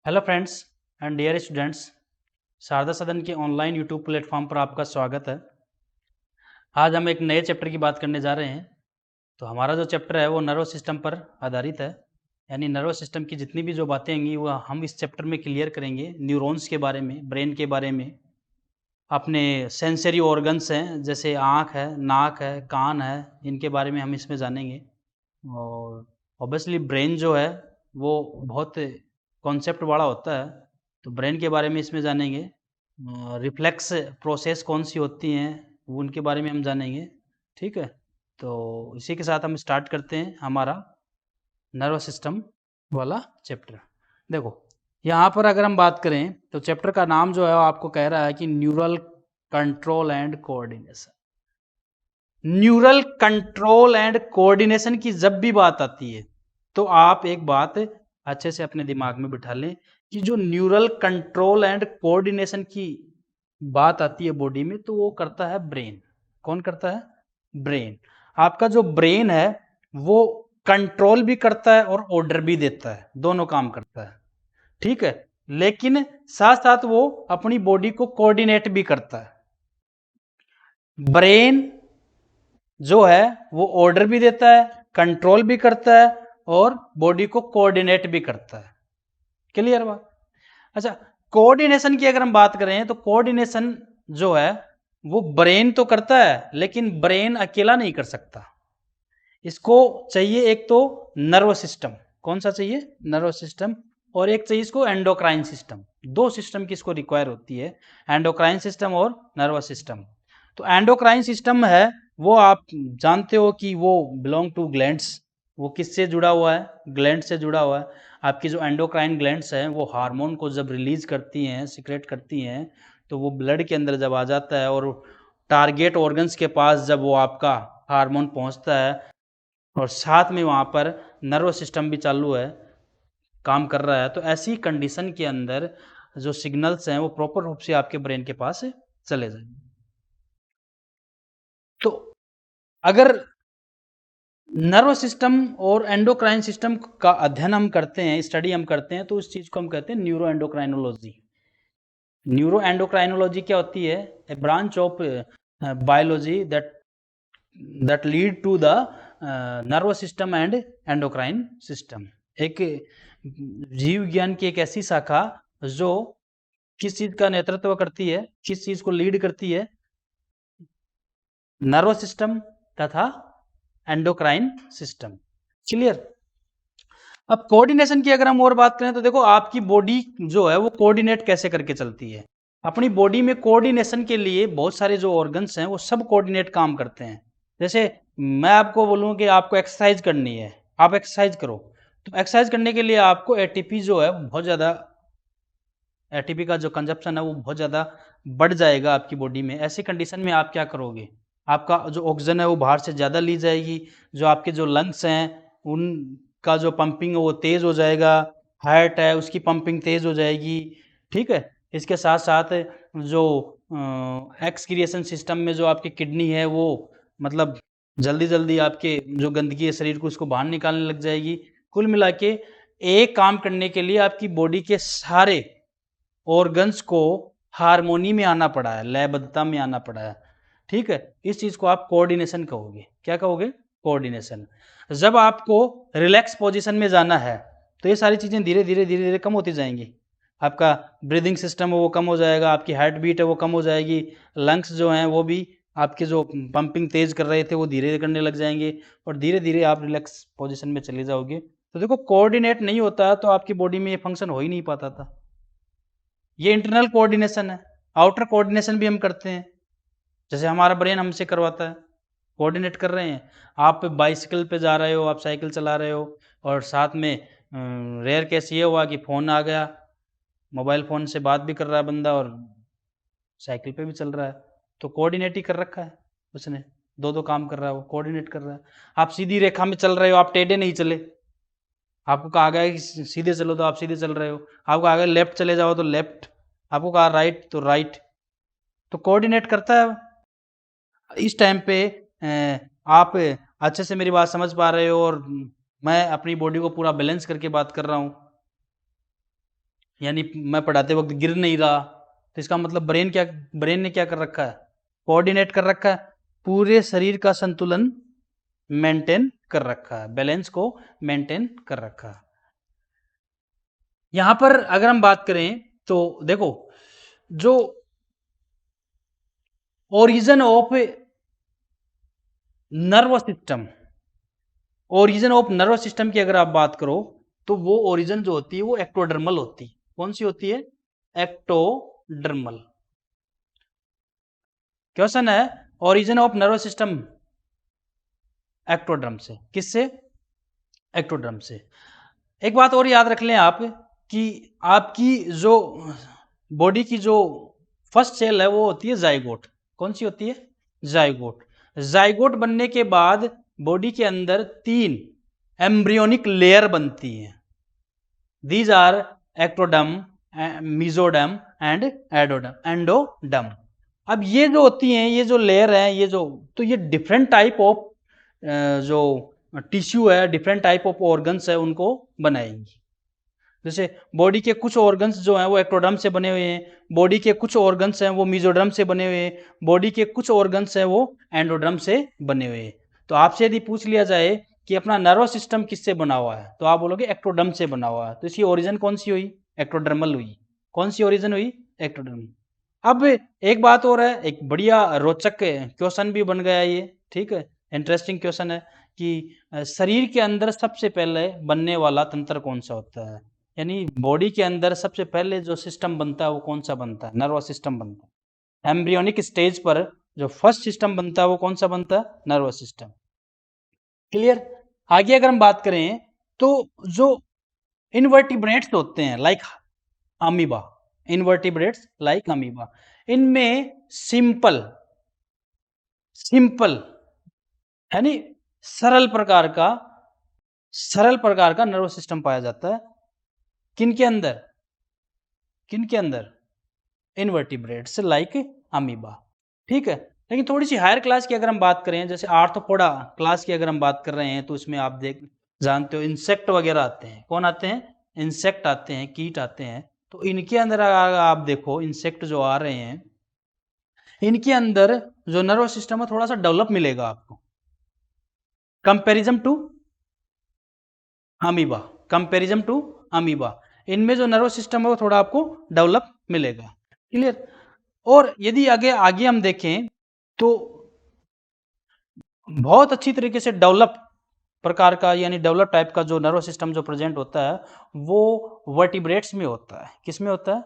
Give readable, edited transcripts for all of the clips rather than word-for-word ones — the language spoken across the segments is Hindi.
Hello friends and dear students, Sharda Sadan के ऑनलाइन यूट्यूब प्लेटफॉर्म पर आपका स्वागत है। आज हम एक नए चैप्टर की बात करने जा रहे हैं। तो हमारा जो चैप्टर है वो नर्वस सिस्टम पर आधारित है, यानी नर्वस सिस्टम की जितनी भी जो बातें होंगी वो हम इस चैप्टर में क्लियर करेंगे। न्यूरॉन्स के बारे में, ब्रेन के बारे में, अपने सेंसरी ऑर्गन्स हैं जैसे आँख है, नाक है, कान है, इनके बारे में हम इसमें जानेंगे। और ऑब्वियसली ब्रेन जो है वो बहुत कॉन्सेप्ट बड़ा होता है, तो ब्रेन के बारे में इसमें जानेंगे। रिफ्लेक्स प्रोसेस कौन सी होती हैं वो उनके बारे में हम जानेंगे। ठीक है, तो इसी के साथ हम स्टार्ट करते हैं हमारा नर्वस सिस्टम वाला चैप्टर। देखो, यहाँ पर अगर हम बात करें तो चैप्टर का नाम जो है वो आपको कह रहा है कि neural control and coordination. Neural control and coordination की जब भी बात आती है तो आप एक बात अच्छे से अपने दिमाग में बिठा लें कि जो न्यूरल कंट्रोल एंड कोऑर्डिनेशन की बात आती है बॉडी में तो वो करता है ब्रेन। कौन करता है? ब्रेन। आपका जो ब्रेन है वो कंट्रोल भी करता है और ऑर्डर भी देता है, दोनों काम करता है। ठीक है, लेकिन साथ साथ वो अपनी बॉडी को कोऑर्डिनेट भी करता है। ब्रेन जो है वो ऑर्डर भी देता है, कंट्रोल भी करता है और बॉडी को कोऑर्डिनेट भी करता है। क्लियर बात? अच्छा, कोऑर्डिनेशन की अगर हम बात करें तो कोऑर्डिनेशन जो है वो ब्रेन तो करता है लेकिन ब्रेन अकेला नहीं कर सकता। इसको चाहिए एक तो नर्वस सिस्टम। कौन सा चाहिए? Nervous system. और एक चाहिए इसको एंडोक्राइन सिस्टम। दो सिस्टम की इसको रिक्वायर होती है, एंडोक्राइन सिस्टम और नर्वस सिस्टम। तो एंडोक्राइन सिस्टम है वो आप जानते हो कि वो बिलोंग टू ग्लैंड्स। वो किससे जुड़ा हुआ है? ग्लैंड से जुड़ा हुआ है। आपकी जो एंडोक्राइन ग्लैंड्स हैं वो हार्मोन को जब रिलीज करती हैं, सिक्रेट करती हैं, तो वो ब्लड के अंदर जब आ जाता है और टारगेट ऑर्गन्स के पास जब वो आपका हार्मोन पहुंचता है और साथ में वहाँ पर नर्वस सिस्टम भी चालू है, काम कर रहा है, तो ऐसी कंडीशन के अंदर जो सिग्नल्स हैं वो प्रॉपर रूप से आपके ब्रेन के पास चले जाएंगे। तो अगर नर्वस सिस्टम और एंडोक्राइन सिस्टम का अध्ययन हम करते हैं, स्टडी हम करते हैं, तो उस चीज को हम कहते हैं न्यूरो एंडोक्राइनोलॉजी। न्यूरो एंडोक्राइनोलॉजी क्या होती है? A branch of biology that lead to the nervous system and endocrine system. एक जीव विज्ञान की एक ऐसी शाखा जो किस चीज का नेतृत्व करती है, किस चीज को लीड करती है? नर्वस सिस्टम तथा एंडोक्राइन सिस्टम। क्लियर? अब कोऑर्डिनेशन की अगर हम और बात करें तो देखो, आपकी बॉडी जो है वो कोऑर्डिनेट कैसे करके चलती है। अपनी बॉडी में कोऑर्डिनेशन के लिए बहुत सारे जो ऑर्गन्स हैं वो सब कोऑर्डिनेट काम करते हैं। जैसे मैं आपको बोलूं कि आपको एक्सरसाइज करनी है, आप एक्सरसाइज करो, तो एक्सरसाइज करने के लिए आपको एटीपी जो है बहुत ज़्यादा, एटीपी का जो कंजप्शन है वो बहुत ज़्यादा बढ़ जाएगा आपकी बॉडी में। ऐसी कंडीशन में आप क्या करोगे? आपका जो ऑक्सीजन है वो बाहर से ज़्यादा ली जाएगी, जो आपके जो लंग्स हैं उनका जो पंपिंग है वो तेज़ हो जाएगा, हार्ट है उसकी पंपिंग तेज़ हो जाएगी। ठीक है, इसके साथ साथ जो एक्सक्रिएशन सिस्टम में जो आपकी किडनी है वो मतलब जल्दी जल्दी आपके जो गंदगी है शरीर को उसको बाहर निकालने लग जाएगी। कुल मिला के एक काम करने के लिए आपकी बॉडी के सारे ऑर्गन्स को हारमोनी में आना पड़ा है, लयबद्धता में आना पड़ा है। ठीक है, इस चीज को आप कोऑर्डिनेशन कहोगे। क्या कहोगे? कोऑर्डिनेशन। जब आपको रिलैक्स पोजीशन में जाना है तो ये सारी चीजें धीरे धीरे धीरे धीरे कम होती जाएंगी। आपका ब्रीदिंग सिस्टम है वो कम हो जाएगा, आपकी हार्ट बीट है वो कम हो जाएगी, लंग्स जो हैं वो भी आपके जो पंपिंग तेज कर रहे थे वो धीरे करने लग जाएंगे और धीरे धीरे आप रिलैक्स पोजीशन में चले जाओगे। तो देखो, कोऑर्डिनेट नहीं होता तो आपकी बॉडी में ये फंक्शन हो ही नहीं पाता था। ये इंटरनल कोऑर्डिनेशन है। आउटर कोऑर्डिनेशन भी हम करते हैं, जैसे हमारा ब्रेन हमसे करवाता है, कोऑर्डिनेट कर रहे हैं। आप बाइसिकल पे जा रहे हो, आप साइकिल चला रहे हो और साथ में रेयर केस ये हुआ कि फ़ोन आ गया, मोबाइल फ़ोन से बात भी कर रहा है बंदा और साइकिल पे भी चल रहा है, तो कोऑर्डिनेट ही कर रखा है उसने। दो दो काम कर रहा है, वो कोऑर्डिनेट कर रहा है। आप सीधी रेखा में चल रहे हो, आप टेढ़े नहीं चले। आपको कहा गया है कि सीधे चलो तो आप सीधे चल रहे हो, आपको कहा गया लेफ्ट चले जाओ तो लेफ्ट, आपको कहा राइट तो राइट, तो कोऑर्डिनेट करता है। इस टाइम पे आप अच्छे से मेरी बात समझ पा रहे हो और मैं अपनी बॉडी को पूरा बैलेंस करके बात कर रहा हूँ। यानी मैं पढ़ाते वक्त गिर नहीं रहा, तो इसका मतलब ब्रेन ने क्या कर रखा है, कोऑर्डिनेट कर रखा है, पूरे शरीर का संतुलन मेंटेन कर रखा है, बैलेंस को मेंटेन कर रखा है। यहां पर अगर हम बात करें तो देखो, जो origin of nervous system, origin of nervous system की अगर आप बात करो तो वो ओरिजिन जो होती है वो एक्टोडर्मल होती है। कौन सी होती है, एक्टोडर्मल। क्वेश्चन है origin of nervous system ectoderm से, किससे, एक्टोडर्म से। एक बात और याद रख लें आप कि आपकी जो बॉडी की जो फर्स्ट सेल है वो होती है जाइगोट। कौन सी होती है, जाइगोट। जाइगोट बनने के बाद बॉडी के अंदर 3 एम्ब्रियोनिक लेयर बनती है। These are ectoderm, mesoderm and endoderm. अब ये जो होती हैं, ये जो लेयर है, ये जो, तो ये डिफरेंट टाइप ऑफ जो टिश्यू है, डिफरेंट टाइप ऑफ ऑर्गन्स है, उनको बनाएंगी। जैसे बॉडी के कुछ ऑर्गन्स जो हैं वो एक्टोडर्म से बने हुए हैं, बॉडी के कुछ ऑर्गन्स हैं वो मेसोडर्म से बने हुए हैं, बॉडी के कुछ ऑर्गन्स हैं वो एंडोडर्म से बने हुए हैं। तो आपसे यदि पूछ लिया जाए कि अपना नर्वस सिस्टम किससे बना हुआ है, तो आप बोलोगे एक्टोडर्म से बना हुआ है। तो इसकी ओरिजिन कौन सी हुई, एक्टोडर्मल हुई। कौन सी ओरिजिन हुई, एक्टोडर्मल। अब एक बात और है, एक बढ़िया रोचक क्वेश्चन भी बन गया ये, ठीक है, इंटरेस्टिंग क्वेश्चन है कि शरीर के अंदर सबसे पहले बनने वाला तंत्र कौन सा होता है, यानी बॉडी के अंदर सबसे पहले जो सिस्टम बनता है वो कौन सा बनता है, नर्वस सिस्टम बनता है। एम्ब्रियोनिक स्टेज पर जो फर्स्ट सिस्टम बनता है वो कौन सा बनता है, नर्वस सिस्टम। क्लियर। आगे अगर हम बात करें तो जो इनवर्टिब्रेट्स होते हैं like amoeba, invertebrates like amoeba, इनमें सिंपल यानी सरल प्रकार का नर्वस सिस्टम पाया जाता है। किनके अंदर, किनके अंदर, इनवर्टिब्रेट्स लाइक अमीबा, ठीक है। लेकिन थोड़ी सी हायर क्लास की अगर हम बात करें, जैसे आर्थ्रोपोडा क्लास की अगर हम बात कर रहे हैं, तो इसमें आप जानते हो इंसेक्ट वगैरह आते हैं। कौन आते हैं, इंसेक्ट आते हैं, कीट आते हैं। तो इनके अंदर आप देखो, इंसेक्ट जो आ रहे हैं, इनके अंदर जो नर्वस सिस्टम है थोड़ा सा डेवलप मिलेगा आपको, comparison to amoeba, comparison to amoeba. इनमें जो नर्वस सिस्टम है वो थोड़ा आपको डेवलप मिलेगा। क्लियर। और यदि आगे आगे हम देखें तो बहुत अच्छी तरीके से डेवलप प्रकार का, यानी डेवलप टाइप का जो नर्वस सिस्टम जो प्रेजेंट होता है वो वर्टिब्रेट्स में होता है। किस में होता है,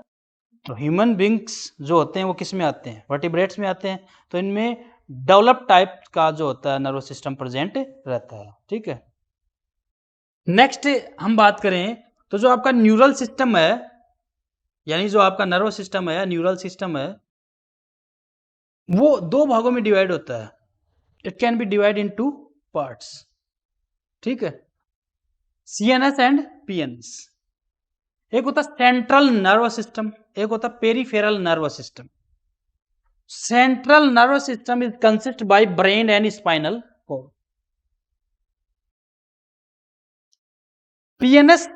तो ह्यूमन बींग्स जो होते हैं वो किस में आते हैं, वर्टिब्रेट्स में आते हैं। तो इनमें डेवलप टाइप का जो होता है नर्वस सिस्टम प्रेजेंट रहता है, ठीक है। नेक्स्ट हम बात करें तो जो आपका न्यूरल सिस्टम है, यानी जो आपका नर्वस सिस्टम है, न्यूरल सिस्टम है, वो 2 भागों में डिवाइड होता है। It can be divide in 2 parts, ठीक है, सीएनएस एंड पीएनएस। एक होता है सेंट्रल नर्वस सिस्टम, एक होता है peripheral nervous system. Central nervous system is consist by brain and spinal cord. PNS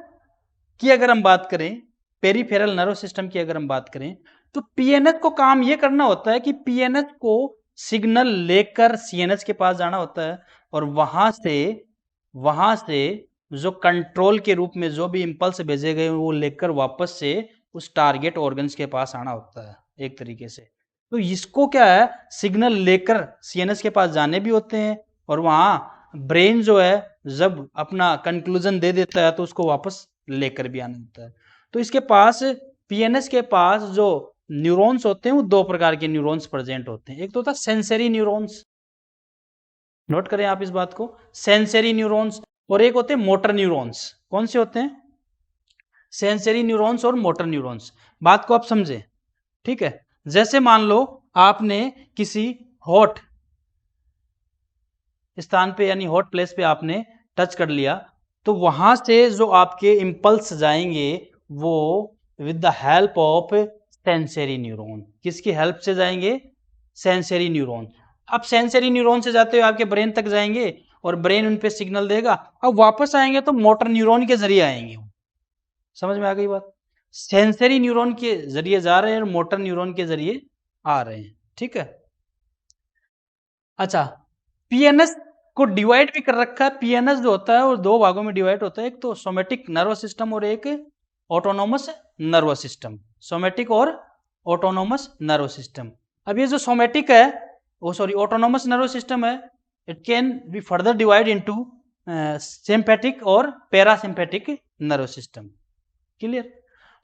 की अगर हम बात करें, पेरिफेरल नर्वस सिस्टम की अगर हम बात करें, तो पीएनएस को काम यह करना होता है कि पीएनएस को सिग्नल लेकर सीएनएस के पास जाना होता है, और वहां से जो कंट्रोल के रूप में जो भी इंपल्स भेजे गए वो लेकर वापस से उस टारगेट ऑर्गन्स के पास आना होता है एक तरीके से। तो इसको क्या है, सिग्नल लेकर सीएनएस के पास जाने भी होते हैं, और वहां ब्रेन जो है जब अपना कंक्लूजन दे देता है तो उसको वापस लेकर भी आना होता है। तो इसके पास, पीएनएस के पास जो न्यूरॉन्स होते हैं वो 2 प्रकार के न्यूरॉन्स प्रेजेंट होते हैं। एक तो होता है सेंसरी न्यूरॉन्स, नोट करें आप इस बात को, सेंसरी न्यूरॉन्स, और एक होते हैं मोटर न्यूरॉन्स। कौन से होते हैं, सेंसरी न्यूरॉन्स और मोटर न्यूरॉन्स। बात को आप समझे, ठीक है। जैसे मान लो आपने किसी हॉट स्थान पे यानी हॉट प्लेस पे आपने टच कर लिया, तो वहां से जो आपके इंपल्स जाएंगे वो with the help of sensory neuron. किसकी हेल्प से जाएंगे, सेंसरी न्यूरॉन। अब सेंसरी न्यूरॉन से जाते हुए आपके ब्रेन तक जाएंगे और ब्रेन उन पे सिग्नल देगा। अब वापस आएंगे तो मोटर न्यूरॉन के जरिए आएंगे। समझ में आ गई बात। सेंसरी न्यूरॉन के जरिए जा रहे हैं और मोटर न्यूरॉन के जरिए आ रहे हैं। ठीक है। अच्छा, पीएनएस को डिवाइड भी कर रखा है। पीएनएस जो होता है वो दो भागों में डिवाइड होता है, एक तो सोमेटिक नर्वस सिस्टम और एक ऑटोनोमस नर्वस सिस्टम। सोमेटिक और ऑटोनोमस नर्वस सिस्टम। अब ये जो सोमेटिक है, वो सॉरी ऑटोनोमस नर्वस सिस्टम है, it can be further divide into sympathetic और पैरासिम्पैथिक नर्वस सिस्टम। क्लियर।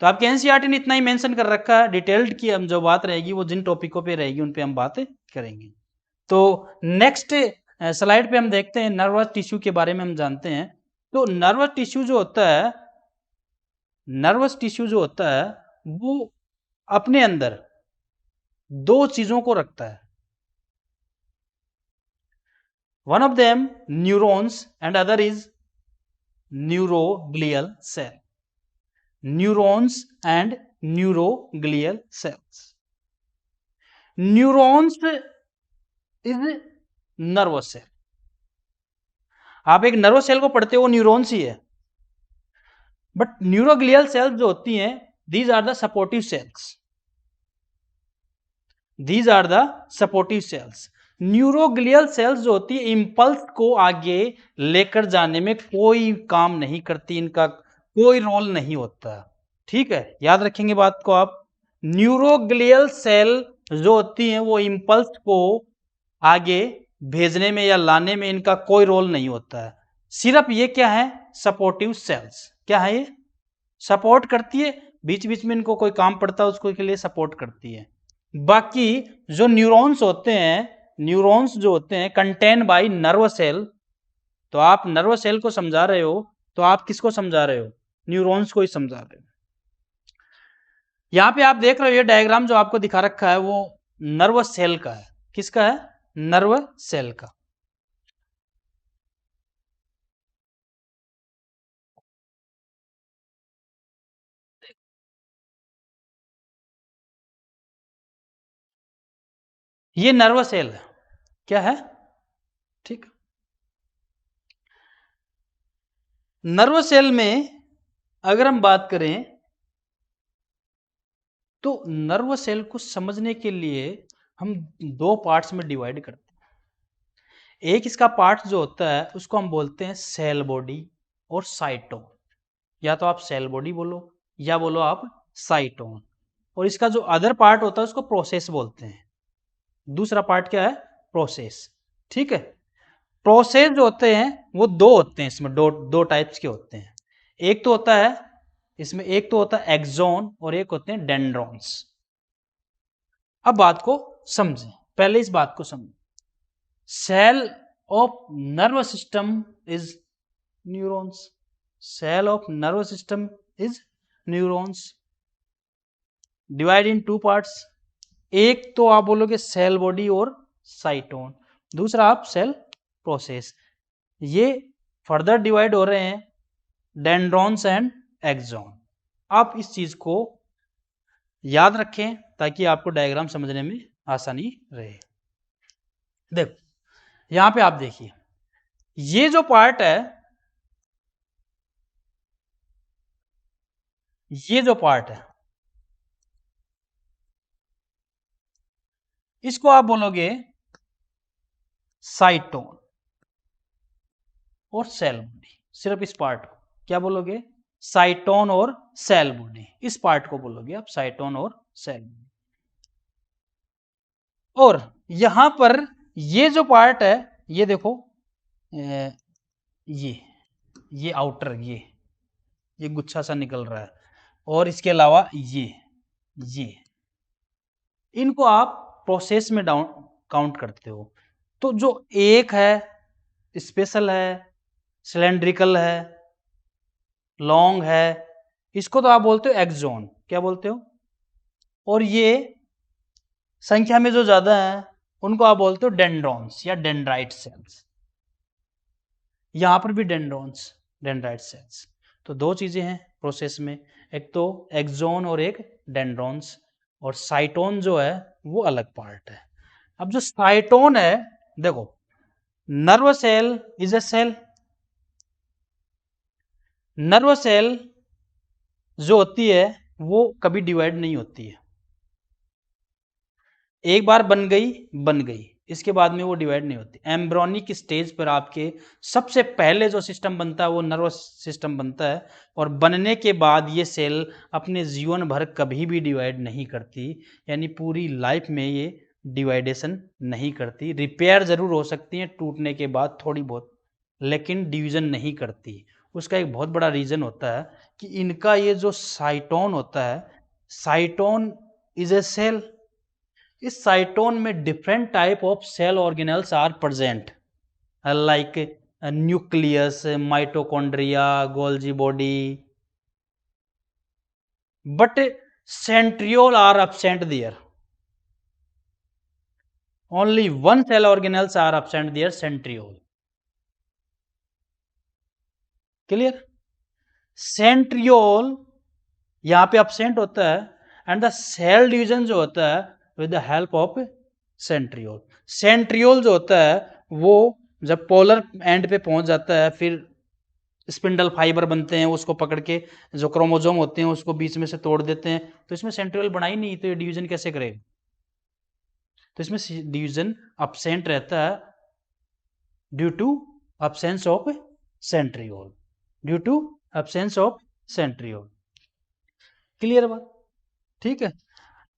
तो आपके एनसीईआरटी ने इतना ही मेंशन कर रखा है। डिटेल्ड की हम जो बात रहेगी वो जिन टॉपिकों पे रहेगी उन पे हम बात करेंगे। तो नेक्स्ट स्लाइड पे हम देखते हैं नर्वस टिश्यू के बारे में हम जानते हैं। तो नर्वस टिश्यू जो होता है, नर्वस टिश्यू जो होता है वो अपने अंदर दो चीजों को रखता है। One of them neurons and other is neuroglial cell. Neurons and neuroglial cells. Neurons is nervous cell. आप एक नर्वस सेल को पढ़ते हो, वो न्यूरॉन्स ही है। बट न्यूरोग्लियल सेल्स जो होती हैं, these are the supportive cells. These are the supportive cells. Neuroglial cells जो होती है इंपल्स को आगे लेकर जाने में कोई काम नहीं करती, इनका कोई रोल नहीं होता। ठीक है, याद रखेंगे बात को आप। न्यूरोग्लियल सेल जो होती हैं वो इंपल्स को आगे भेजने में या लाने में इनका कोई रोल नहीं होता है। सिर्फ ये क्या है, सपोर्टिव सेल्स। क्या है ये, सपोर्ट करती है, बीच बीच में इनको कोई काम पड़ता है उसको के लिए सपोर्ट करती है। बाकी जो न्यूरॉन्स होते हैं, न्यूरॉन्स जो होते हैं कंटेन बाय नर्व सेल। तो आप नर्व सेल को समझा रहे हो तो आप किसको समझा रहे हो, न्यूरॉन्स को ही समझा रहे हो। यहां पे आप देख रहे हो ये डायग्राम जो आपको दिखा रखा है वो नर्व सेल का है। किसका है, नर्व सेल का। ये नर्व सेल है। क्या है, ठीक। नर्व सेल में अगर हम बात करें तो नर्व सेल को समझने के लिए हम दो पार्ट्स में डिवाइड करते हैं। एक इसका पार्ट जो होता है उसको हम बोलते हैं सेल बॉडी और साइटोन। या तो आप सेल बॉडी बोलो या बोलो आप साइटोन। और इसका जो अदर पार्ट होता है उसको प्रोसेस बोलते हैं। दूसरा पार्ट क्या है, प्रोसेस। ठीक है। प्रोसेस जो होते हैं वो दो होते हैं, इसमें दो दो टाइप्स के होते हैं। एक तो होता है इसमें, एक तो होता है एक्सोन और एक होते हैं डेंड्रॉन्स। अब बात को समझें, पहले इस बात को समझें। Cell of nerve system is neurons. Cell of nerve system is neurons. Divide in two parts. एक तो आप बोलोगे सेल बॉडी और साइटोन, दूसरा आप सेल प्रोसेस। ये फर्दर डिवाइड हो रहे हैं डेंड्रॉन्स एंड एक्सोन। आप इस चीज को याद रखें ताकि आपको डायग्राम समझने में आसानी रहे। देखो यहां पे आप देखिए, ये जो पार्ट है, ये जो पार्ट है इसको आप बोलोगे साइटोन और सेल बॉडी। सिर्फ इस पार्ट को क्या बोलोगे, साइटोन और सेल बॉडी। इस पार्ट को बोलोगे आप साइटोन और सेल बॉडी। और यहां पर ये जो पार्ट है, ये देखो ये आउटर, ये गुच्छा सा निकल रहा है। और इसके अलावा ये इनको आप प्रोसेस में डाउन काउंट करते हो। तो जो एक है स्पेशल है, सिलेंड्रिकल है, लॉन्ग है, इसको तो आप बोलते हो एक्सोन। क्या बोलते हो, और ये संख्या में जो ज्यादा है उनको आप बोलते हो डेंड्रॉन्स या डेंड्राइट सेल्स। यहां पर भी डेंड्राइट सेल्स। तो दो चीजें हैं प्रोसेस में, एक तो एक्सोन और एक डेंड्रॉन्स। और साइटोन जो है वो अलग पार्ट है। अब जो साइटोन है, देखो nerve cell is a cell. Nerve cell जो होती है वो कभी डिवाइड नहीं होती है। एक बार बन गई, इसके बाद में वो डिवाइड नहीं होती। एम्ब्रॉनिक स्टेज पर आपके सबसे पहले जो सिस्टम बनता है वो नर्वस सिस्टम बनता है, और बनने के बाद ये सेल अपने जीवन भर कभी भी डिवाइड नहीं करती, यानी पूरी लाइफ में ये डिवाइडेशन नहीं करती। रिपेयर जरूर हो सकती है टूटने के बाद थोड़ी बहुत, लेकिन डिवीजन नहीं करती। उसका एक बहुत बड़ा रीजन होता है कि इनका ये जो साइटोन होता है, साइटोन इज ए सेल। इस साइटोन में different type of cell organelles are present, like nucleus, mitochondria, Golgi body, but centriole are absent there. Only one cell organelles are absent there, centriole. Clear? Centriole यहां पे absent होता है, एंड द सेल डिवीजन जो होता है with the help of centriole. Centriole जो होता है वो जब पोलर एंड पे पहुंच जाता है, फिर स्पिंडल फाइबर बनते हैं, उसको पकड़ के जो क्रोमोजोम होते हैं उसको बीच में से तोड़ देते हैं, तो इसमें सेंट्रियोल बना ही नहीं, तो ये डिवीजन कैसे करेगा? तो इसमें डिवीजन absent रहता है due to absence of centriole, due to absence of centriole. Clear बात? ठीक है।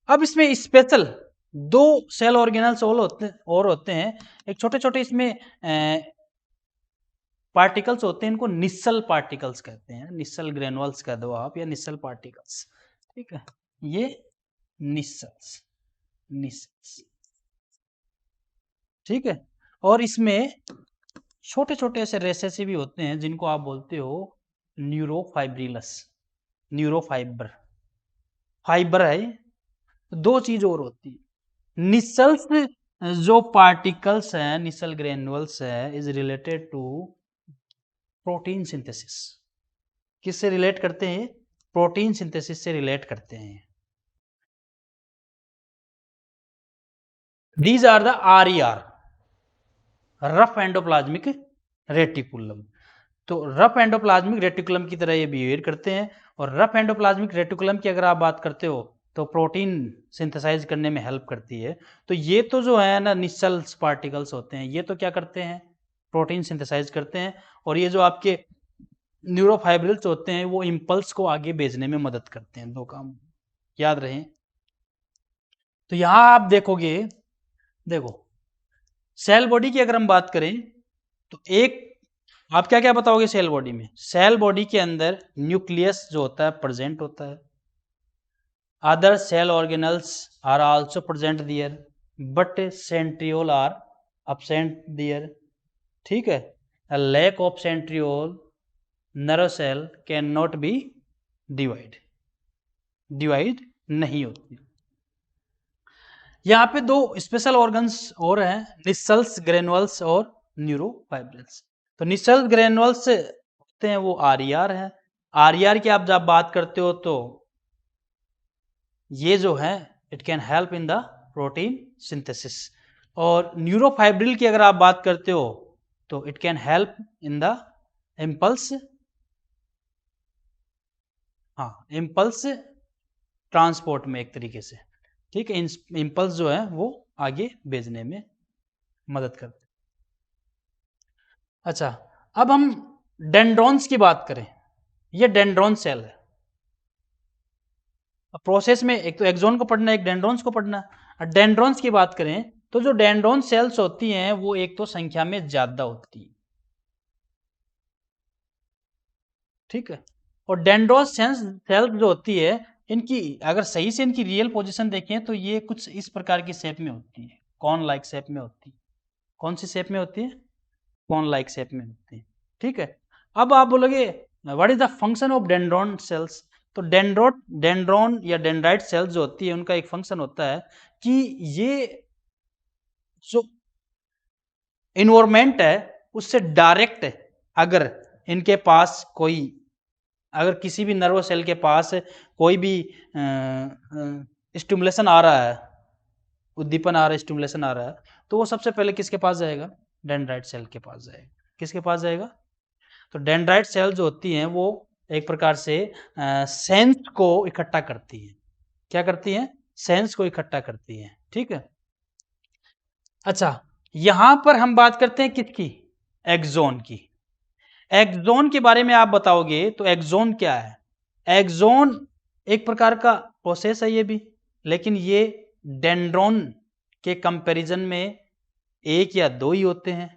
अब इसमें स्पेशल दो सेल ऑर्गेनल्स और होते हैं। एक छोटे छोटे इसमें पार्टिकल्स होते हैं, इनको निस्सल पार्टिकल्स कहते हैं, निस्सल ग्रेनुअल्स कह दो आप, या निस्सल पार्टिकल्स। ठीक है, ये निस्सल्स, निस्सल्स। ठीक है, और इसमें छोटे छोटे ऐसे रेसेस भी होते हैं जिनको आप बोलते हो न्यूरोफाइब्रिलस, न्यूरोफाइबर, फाइबर है। दो चीज और होती है, निसल्स जो पार्टिकल्स हैं, निसल ग्रेनुअल्स है, is related to protein synthesis. किससे रिलेट करते हैं? प्रोटीन सिंथेसिस से रिलेट करते हैं। These are the RER, rough endoplasmic reticulum. तो रफ एंडोप्लाज्मिक रेटिकुलम की तरह ये बिहेवियर करते हैं, और रफ एंडोप्लाज्मिक रेटिकुलम की अगर आप बात करते हो तो प्रोटीन सिंथेसाइज करने में हेल्प करती है। तो ये तो जो है ना निसल्स पार्टिकल्स होते हैं, ये तो क्या करते हैं? प्रोटीन सिंथेसाइज करते हैं, और ये जो आपके न्यूरोफाइब्रिल्स होते हैं वो इम्पल्स को आगे भेजने में मदद करते हैं। दो काम याद रहे। तो यहां आप देखोगे, देखो सेल बॉडी की अगर हम बात करें तो एक आप क्या क्या बताओगे सेल बॉडी में? सेल बॉडी के अंदर न्यूक्लियस जो होता है प्रेजेंट होता है, other cell organelles are also present there, but centriole are absent there. ठीक है, lack of centriole nerve cell can not be divide नहीं होती। यहाँ पे दो स्पेशल ऑर्गन्स और हैं, निसल्स ग्रेनुअल्स और न्यूरोफाइब्रिल्स। तो निसल्स ग्रेनुअल्स होते हैं वो RER है। RER की आप जब बात करते हो तो ये जो है it can help in the protein synthesis, और न्यूरोफाइब्रिल की अगर आप बात करते हो तो it can help in the impulse, हाँ इम्पल्स ट्रांसपोर्ट में एक तरीके से। ठीक है, इम्पल्स जो है वो आगे भेजने में मदद करते हैं। अच्छा, अब हम डेंड्रॉन्स की बात करें, ये डेंड्रॉन सेल है। अब प्रोसेस में एक तो एक्सोन को पढ़ना है, एक डेंड्रॉन्स को पढ़ना है। डेंड्रॉन्स की बात करें तो जो डेंड्रॉन सेल्स होती हैं वो एक तो संख्या में ज्यादा होती है। ठीक है, और डेंड्रॉन सेल्स जो होती है इनकी अगर सही से इनकी रियल पोजीशन देखें तो ये कुछ इस प्रकार की शेप में होती है, कॉर्न लाइक शेप में होती है। कौन सी शेप में होती है? कॉर्न लाइक शेप में होती है। ठीक है, अब आप बोलोगे what is the function of dendron cells? तो डेंड्रॉन या डेंड्राइट सेल्स जो होती है उनका एक फंक्शन होता है कि ये जो इन्वायरमेंट है उससे डायरेक्ट, अगर इनके पास कोई, अगर किसी भी नर्व सेल के पास कोई भी स्टिमुलेशन आ रहा है, उद्दीपन आ रहा है, स्टिमुलेशन आ रहा है, तो वो सबसे पहले किसके पास जाएगा? डेंड्राइट सेल के पास जाएगा। किसके पास जाएगा? तो डेंड्राइट सेल जो होती हैं वो एक प्रकार से सेंस को इकट्ठा करती है। क्या करती है? सेंस को इकट्ठा करती है। ठीक है। अच्छा, यहां पर हम बात करते हैं किसकी? एक्सोन की। एक्सोन के बारे में आप बताओगे तो एक्सोन क्या है? एक्सोन एक प्रकार का प्रोसेस है ये भी, लेकिन ये डेंड्रोन के कंपैरिजन में एक या दो ही होते हैं।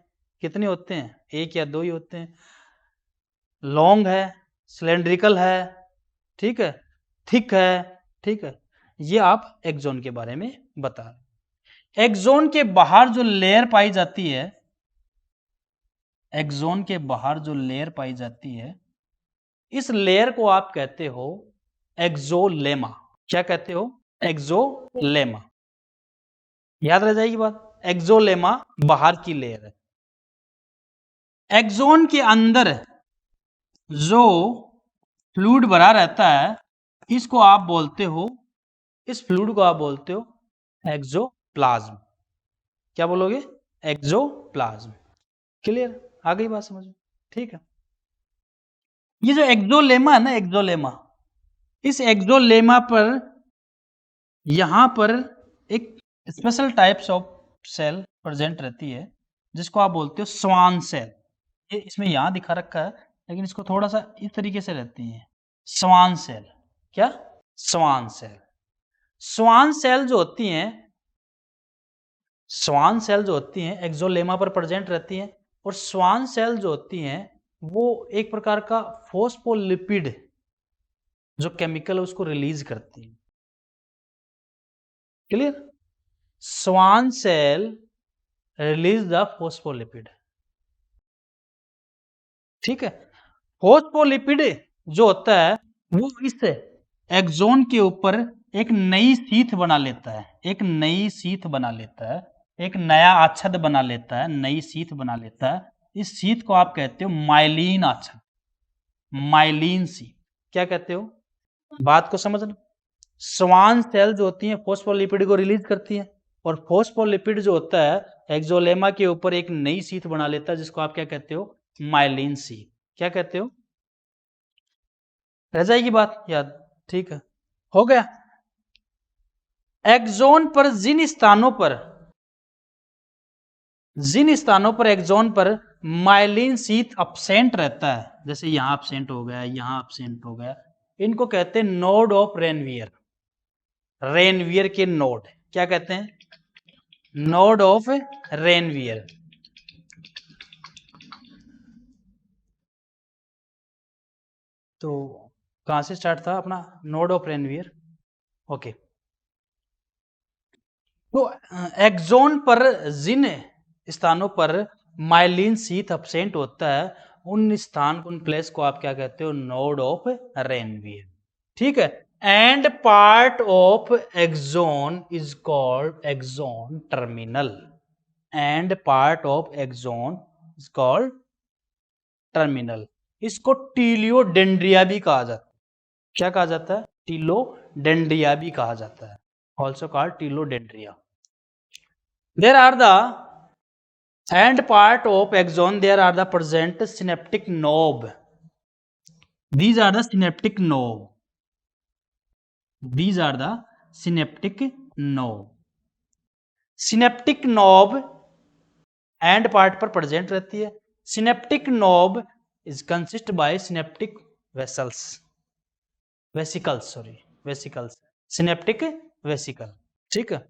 कितने होते हैं? एक या दो ही होते हैं। लॉन्ग है, सिलेंड्रिकल है, ठीक है, थिक है, ठीक है। ये आप एक्सोन के बारे में बता रहे। एक्सोन के बाहर जो लेयर पाई जाती है, एक्सोन के बाहर जो लेयर पाई जाती है, इस लेयर को आप कहते हो एक्सोलेमा। क्या कहते हो? एक्सोलेमा। याद रह जाएगी बात। एक्सोलेमा बाहर की लेयर है। एक्सोन के अंदर जो फ्लूइड भरा रहता है, इसको आप बोलते हो, इस फ्लूइड को आप बोलते हो एक्सोप्लाज्म। क्या बोलोगे? एक्सोप्लाज्म। क्लियर? आ गई बात समझ में? ठीक है। ये जो एक्सोलेमा है ना, एक्सोलेमा, इस एक्सोलेमा पर यहां पर एक special types of cell present रहती है, जिसको आप बोलते हो स्वान सेल। ये इसमें यहां दिखा रखा है, लेकिन इसको थोड़ा सा इस तरीके से रहती है। Schwann cell. क्या? Schwann cell. स्वान सेल जो होती हैं, स्वान सेल जो होती हैं एक्सोलेमा पर प्रेजेंट रहती हैं, और स्वान सेल जो होती हैं वो एक प्रकार का फोस्फोलिपिड जो केमिकल है उसको रिलीज करती है। Clear? Schwann cell release the phospholipid. ठीक है। फोस्फोलिपिड जो होता है वो इस एक्सोन के ऊपर एक नई सीथ बना लेता है, एक नई सीथ बना लेता है, एक नया आच्छद बना लेता है, नई सीथ बना लेता है। इस सीथ को आप कहते हो माइलिन आच्छद, माइलिन सीथ। क्या कहते हो? बात को समझना। स्वान सेल जो होती है फोस्फोलिपिड को रिलीज करती है, और फोस्फोलिपिड जो होता है एक्सोलेमा के ऊपर एक नई सीथ बना लेता है, जिसको आप क्या कहते हो? Myelin sheath. क्या कहते हो? रह जाएगी बात याद? ठीक है, हो गया। एक्सोन पर जिन स्थानों पर एक्सोन पर माइलिन सीथ अपसेंट रहता है, जैसे यहां अपसेंट हो गया, यहां अपसेंट हो गया, इनको कहते हैं नोड ऑफ रेनवियर। रेनवियर के नोड क्या कहते हैं? Node of Ranvier. तो कहां से स्टार्ट था अपना? Node of Ranvier. ओके। तो एक्सोन पर जिन स्थानों पर माइलिन सीथ अपसेंट होता है, उन स्थान, उन प्लेस को आप क्या कहते हो? Node of Ranvier. ठीक है। End part of axon is called axon terminal. End part of axon is called terminal. इसको टीलियोडेंड्रिया भी कहा जाता है। क्या कहा जाता है? टीलोडेंड्रिया भी कहा जाता है, also called telodendria. There are the end part of axon, there are the present synaptic knob. These are the synaptic knob. These are the synaptic knob. Synaptic knob end part पर present रहती है। Synaptic knob is consist by synaptic vesicles. Vesicles. Synaptic vesicle. ठीक है।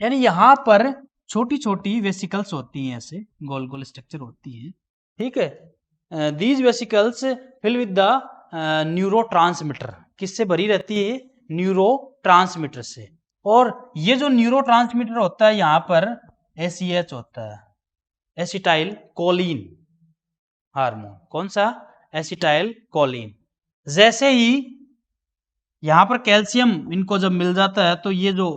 यानी यहां पर छोटी छोटी वेसिकल्स होती हैं, ऐसे गोल गोल स्ट्रक्चर होती है। ठीक है। These vesicles fill with the neurotransmitter. किससे भरी रहती है? न्यूरो ट्रांसमीटर से। और ये जो न्यूरो ट्रांसमीटर होता है यहां पर एसीएच होता है, एसिटाइल कोलिन हार्मोन। कौन सा? Acetylcholine. जैसे ही यहां पर कैल्शियम इनको जब मिल जाता है, तो ये जो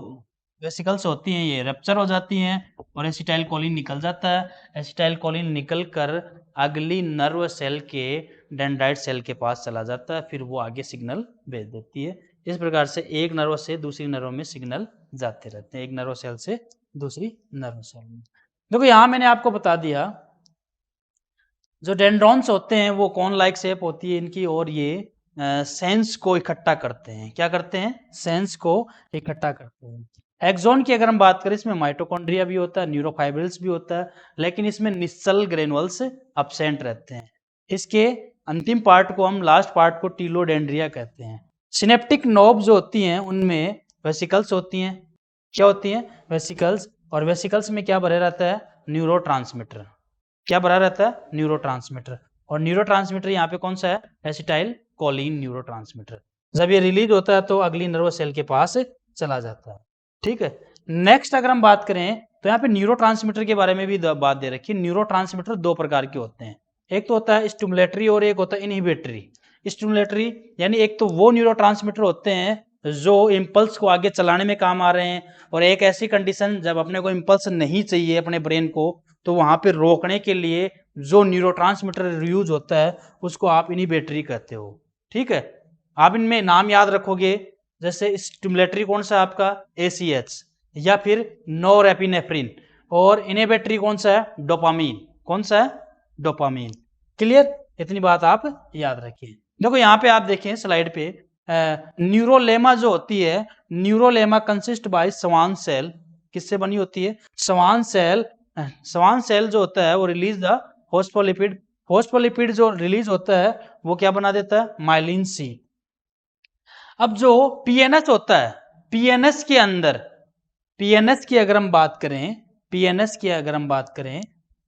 वेसिकल्स होती हैं ये रप्चर हो जाती हैं और एसिटाइल कोलिन निकल जाता है। एसिटाइल कोलिन निकल कर अगली नर्व सेल के डेंड्राइट सेल के पास चला जाता है, फिर वो आगे सिग्नल भेज देती है। इस प्रकार से एक नर्व से दूसरी नर्व में सिग्नल जाते रहते हैं, एक नर्व सेल से दूसरी नर्व सेल में। देखो यहां मैंने आपको बता दिया, जो डेंड्रॉन्स होते हैं वो कॉर्न लाइक शेप होती है इनकी, और ये सेंस को इकट्ठा करते हैं। क्या करते हैं? सेंस को इकट्ठा करते हैं। एक्सॉन की अगर हम बात करें, इसमें माइटोकॉन्ड्रिया भी होता है, न्यूरोफाइब्रिल्स भी होता है, लेकिन इसमें निश्चल ग्रेनुअल्स अब्सेंट रहते हैं। इसके अंतिम पार्ट को हम, लास्ट पार्ट को टीलोडेंड्रिया कहते हैं। सिनेप्टिक नोब जो होती हैं उनमें वेसिकल्स होती हैं। क्या होती हैं? वेसिकल्स। और वेसिकल्स में क्या भरा रहता है? न्यूरोट्रांसमीटर। क्या भरा रहता है? न्यूरोट्रांसमीटर। और न्यूरोट्रांसमीटर यहाँ पे कौन सा है? Acetyl choline neurotransmitter. जब ये रिलीज होता है तो अगली नर्वस सेल के पास चला जाता है। ठीक है। नेक्स्ट अगर हम बात करें तो यहाँ पे न्यूरोट्रांसमीटर के बारे में भी बात दे रखी है। न्यूरोट्रांसमीटर दो प्रकार के होते हैं, एक तो होता है स्टिमुलेटरी और एक होता है इनहिबिटरी। स्टिमुलेटरी यानी एक तो वो न्यूरोट्रांसमीटर होते हैं जो इम्पल्स को आगे चलाने में काम आ रहे हैं, और एक ऐसी कंडीशन जब अपने को इम्पल्स नहीं चाहिए अपने ब्रेन को, तो वहां पे रोकने के लिए जो न्यूरोट्रांसमीटर यूज होता है उसको आप इनहिबिटरी कहते हो। ठीक है। आप इनमें नाम याद रखोगे, जैसे स्टिमुलेटरी कौन सा आपका? ACH या फिर नोरेपिनेफ्रिन, और इनहिबिटरी कौन सा है? डोपामीन। कौन सा है? डोपामीन। क्लियर? इतनी बात आप याद रखिए। देखो यहाँ पे आप देखें स्लाइड पे, न्यूरोलेमा जो होती है, neurolemma consist by Schwann cell. किससे बनी होती है? Schwann cell. स्वान सेल जो होता है वो रिलीज द फोस्फोलिपिड। फोस्फोलिपिड जो रिलीज होता है वो क्या बना देता है? माइलिन सी। अब जो पीएनएस होता है, पीएनएस के अंदर, पीएनएस की अगर हम बात करें, पीएनएस की अगर हम बात करें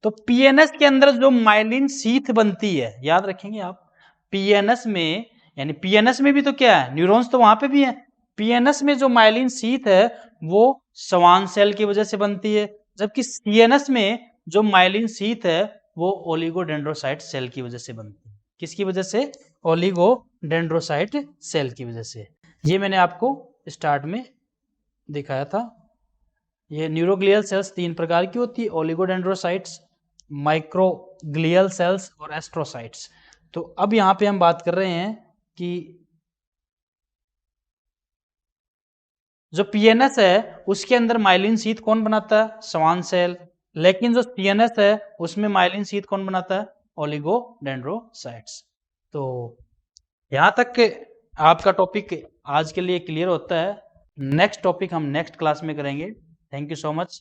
तो पीएनएस के अंदर जो माइलिन शीथ बनती है, याद रखेंगे आप, पीएनएस में, यानी पीएनएस में भी तो क्या है? न्यूरॉन्स तो वहां पे भी है। पीएनएस में जो माइलिन शीथ है वो स्वान सेल की वजह से बनती है, जबकि सीएनएस में जो माइलिन शीथ है वो ओलिगोडेंड्रोसाइट सेल की वजह से बनती है। किसकी वजह से? ओलिगोडेंड्रोसाइट सेल की वजह से। ये मैंने आपको स्टार्ट में दिखाया था। ये न्यूरोग्लियल सेल्स तीन प्रकार की होती है, ओलिगोडेंड्रोसाइट्स, माइक्रोग्लियल सेल्स और एस्ट्रोसाइट्स। तो अब यहाँ पे हम बात कर रहे हैं कि जो पीएनएस है उसके अंदर माइलिन शीथ कौन बनाता है? Schwann cell. लेकिन जो सीएनएस है उसमें माइलिन शीथ कौन बनाता है? ओलिगोडेंड्रोसाइट्स। तो यहाँ तक के आपका टॉपिक आज के लिए क्लियर होता है। नेक्स्ट टॉपिक हम नेक्स्ट क्लास में करेंगे। Thank you so much.